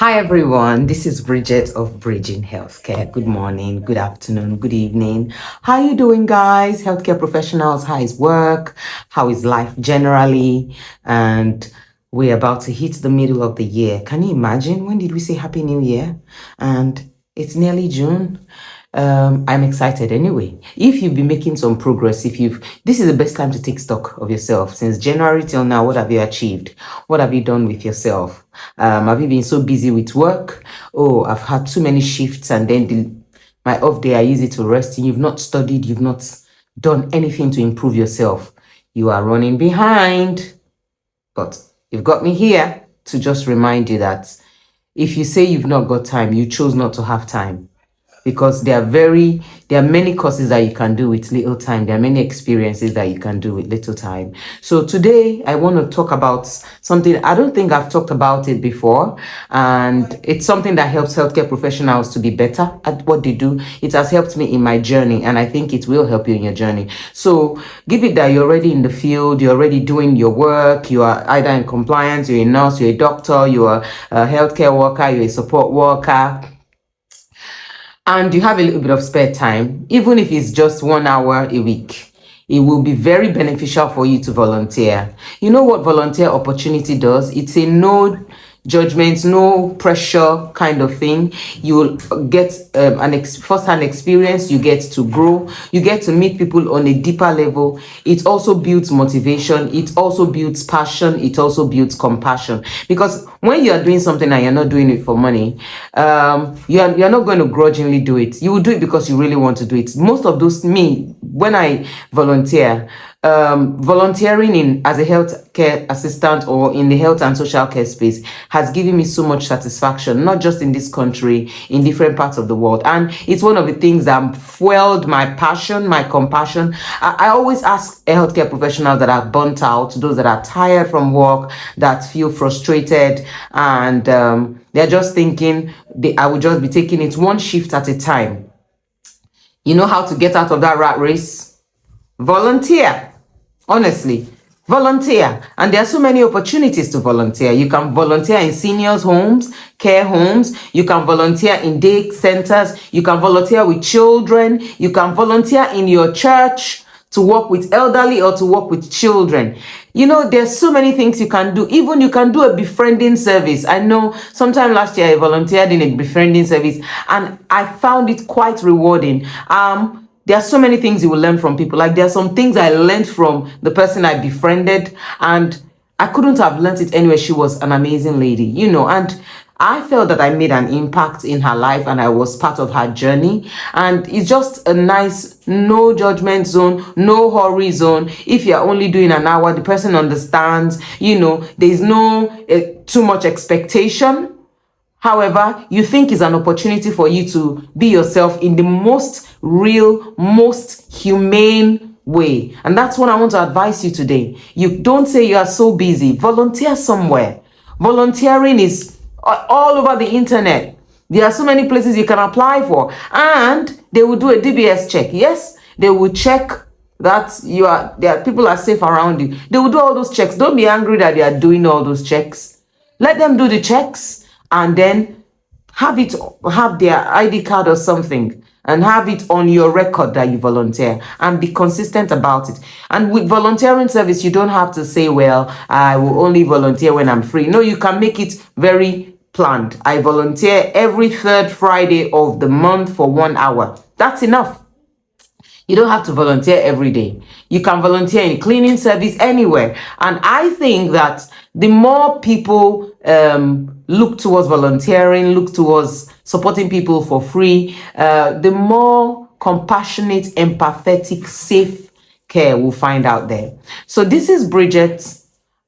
Hi everyone, this is Bridget of Bridging Healthcare. Good morning, good afternoon, good evening. How you doing, guys? Healthcare professionals, how is work? How is life generally? And we're about to hit the middle of the year. Can you imagine? When did we say Happy New Year? And it's nearly June. I'm excited anyway. If you've been making some progress, this is the best time to take stock of yourself. Since January till now, what have you achieved? What have you done with yourself? Have you been so busy with work? Oh, I've had too many shifts, and then my off day I use it to rest. And you've not studied, you've not done anything to improve yourself. You are running behind. But you've got me here to just remind you that if you say you've not got time, you chose not to have time, because there are many courses that you can do with little time. There are many experiences that you can do with little time. So today I want to talk about something I don't think I've talked about it before, and it's something that helps healthcare professionals to be better at what they do. It has helped me in my journey, and I think it will help you in your journey. So give it that you're already in the field, you're already doing your work, you are either in compliance, you're a nurse, you're a doctor, you're a healthcare worker, you're a support worker, and you have a little bit of spare time, even if it's just 1 hour a week, it will be very beneficial for you to volunteer. You know what volunteer opportunity does? It's a no judgment, no pressure kind of thing. You will get first-hand experience. You get to grow. You get to meet people on a deeper level. It also builds motivation. It also builds passion. It also builds compassion. Because when you are doing something and you're not doing it for money, you're not going to grudgingly do it. You will do it because you really want to do it. Most of those, when I volunteer, volunteering as a healthcare assistant or in the health and social care space has given me so much satisfaction, not just in this country, in different parts of the world. And it's one of the things that fueled my passion, my compassion. I always ask healthcare professionals that are burnt out, those that are tired from work, that feel frustrated, and they're just thinking I would just be taking it one shift at a time. You know how to get out of that rat race? Volunteer. Honestly, volunteer. And there are so many opportunities to volunteer. You can volunteer in seniors' homes, care homes. You can volunteer in day centers. You can volunteer with children. You can volunteer in your church to work with elderly or to work with children. You know, there's so many things you can do. Even you can do a befriending service. I know sometime last year I volunteered in a befriending service, and I found it quite rewarding. There are so many things you will learn from people. Like, there are some things I learned from the person I befriended, and I couldn't have learned it anywhere. She was an amazing lady, and I felt that I made an impact in her life, and I was part of her journey. And it's just a nice, no judgment zone, no hurry zone. If you're only doing an hour, the person understands, there's no too much expectation. However, you think is an opportunity for you to be yourself in the most real, most humane way. And that's what I want to advise you today. You don't say you are so busy. Volunteer somewhere. Volunteering is all over the internet. There are so many places you can apply for. And they will do a DBS check. Yes, they will check that people are safe around you. They will do all those checks. Don't be angry that they are doing all those checks. Let them do the checks, and then have their ID card or something, and have it on your record that you volunteer, and be consistent about it. And with volunteering service, you don't have to say, well, I will only volunteer when I'm free. No, you can make it very planned. I volunteer every third Friday of the month for 1 hour. That's enough. You don't have to volunteer every day. You can volunteer in cleaning service anywhere. And I think that the more people look towards volunteering, look towards supporting people for free, the more compassionate, empathetic, safe care we'll find out there. So this is Bridget,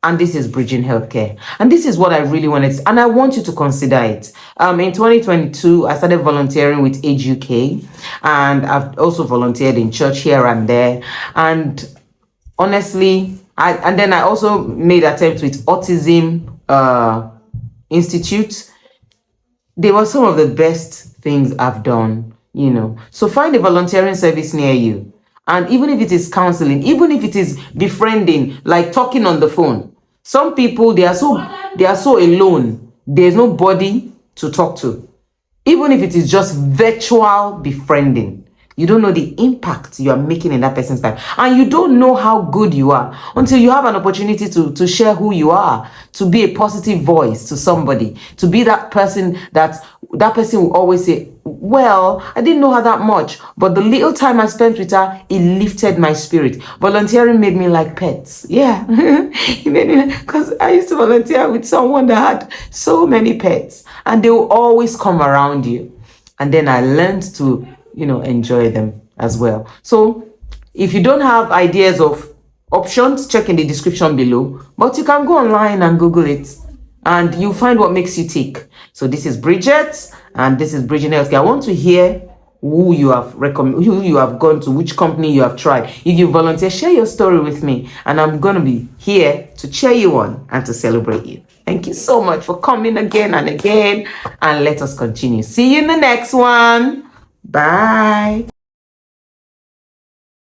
and this is Bridging Healthcare. And this is what I really wanted, and I want you to consider it. In 2022, I started volunteering with Age UK, and I've also volunteered in church here and there. And honestly, I also made attempts with Autism Institute. They were some of the best things I've done, So find a volunteering service near you. And even if it is counseling, even if it is befriending, like talking on the phone. Some people, they are so alone. There's nobody to talk to, even if it is just virtual befriending. You don't know the impact you are making in that person's life. And you don't know how good you are until you have an opportunity to share who you are, to be a positive voice to somebody, to be that person that person will always say, well, I didn't know her that much, but the little time I spent with her, it lifted my spirit. Volunteering made me like pets. Yeah. It made me, because I used to volunteer with someone that had so many pets, and they will always come around you. And then I learned to, enjoy them as well. So if you don't have ideas of options, check in the description below, but you can go online and Google it and you'll find what makes you tick. So this is Bridget and this is Bridging Healthcare. I want to hear who you have who you have gone to, which company you have tried. If you volunteer, share your story with me and I'm going to be here to cheer you on and to celebrate you. Thank you so much for coming again and again, and let us continue. See you in the next one. Bye.